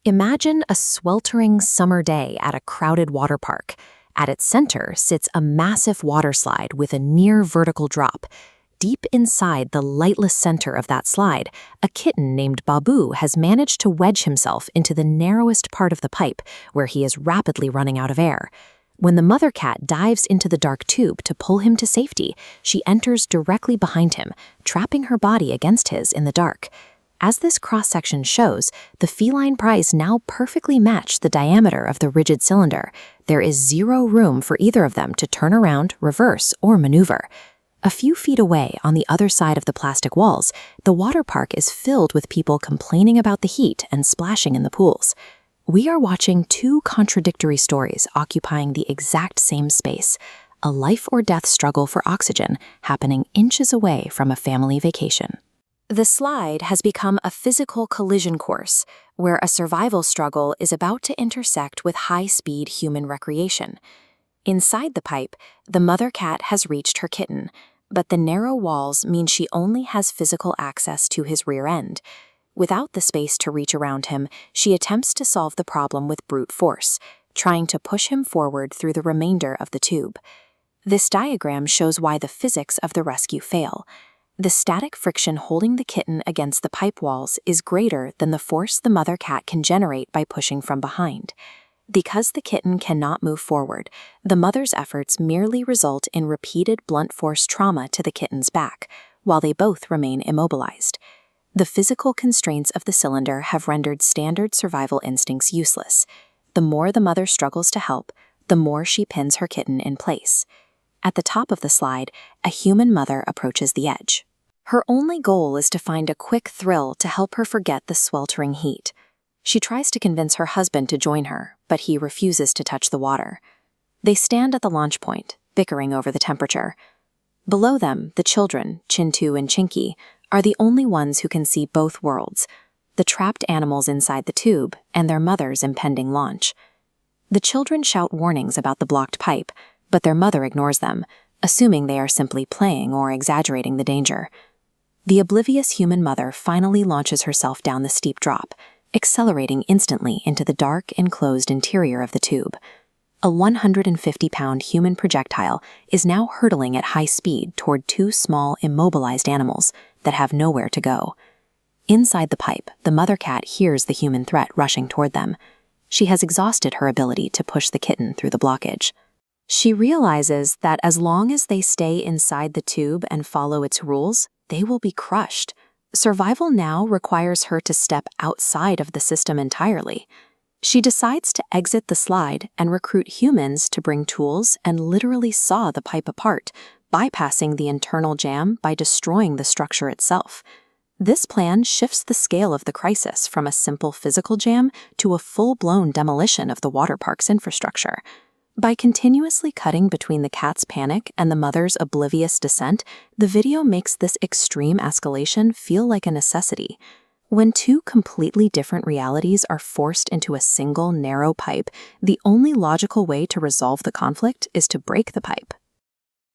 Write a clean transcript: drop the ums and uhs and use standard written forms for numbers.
Imagine a sweltering summer day at a crowded water park. At its center sits a massive water slide with a near vertical drop. Deep inside the lightless center of that slide, a kitten named Babu has managed to wedge himself into the narrowest part of the pipe, where he is rapidly running out of air. When the mother cat dives into the dark tube to pull him to safety, she enters directly behind him, trapping her body against his in the dark. As this cross-section shows, the feline prize now perfectly match the diameter of the rigid cylinder. There is zero room for either of them to turn around, reverse, or maneuver. A few feet away, on the other side of the plastic walls, the water park is filled with people complaining about the heat and splashing in the pools. We are watching two contradictory stories occupying the exact same space, a life-or-death struggle for oxygen happening inches away from a family vacation. The slide has become a physical collision course, where a survival struggle is about to intersect with high-speed human recreation. Inside the pipe, the mother cat has reached her kitten, but the narrow walls mean she only has physical access to his rear end. Without the space to reach around him, she attempts to solve the problem with brute force, trying to push him forward through the remainder of the tube. This diagram shows why the physics of the rescue fail. The static friction holding the kitten against the pipe walls is greater than the force the mother cat can generate by pushing from behind. Because the kitten cannot move forward, the mother's efforts merely result in repeated blunt force trauma to the kitten's back, while they both remain immobilized. The physical constraints of the cylinder have rendered standard survival instincts useless. The more the mother struggles to help, the more she pins her kitten in place. At the top of the slide, a human mother approaches the edge. Her only goal is to find a quick thrill to help her forget the sweltering heat. She tries to convince her husband to join her, but he refuses to touch the water. They stand at the launch point, bickering over the temperature. Below them, the children, Chintu and Chinky, are the only ones who can see both worlds, the trapped animals inside the tube and their mother's impending launch. The children shout warnings about the blocked pipe, but their mother ignores them, assuming they are simply playing or exaggerating the danger. The oblivious human mother finally launches herself down the steep drop, accelerating instantly into the dark, enclosed interior of the tube. A 150-pound human projectile is now hurtling at high speed toward two small, immobilized animals that have nowhere to go. Inside the pipe, the mother cat hears the human threat rushing toward them. She has exhausted her ability to push the kitten through the blockage. She realizes that as long as they stay inside the tube and follow its rules, they will be crushed. Survival now requires her to step outside of the system entirely. She decides to exit the slide and recruit humans to bring tools and literally saw the pipe apart, bypassing the internal jam by destroying the structure itself. This plan shifts the scale of the crisis from a simple physical jam to a full-blown demolition of the water park's infrastructure. By continuously cutting between the cat's panic and the mother's oblivious descent, the video makes this extreme escalation feel like a necessity. When two completely different realities are forced into a single narrow pipe, the only logical way to resolve the conflict is to break the pipe.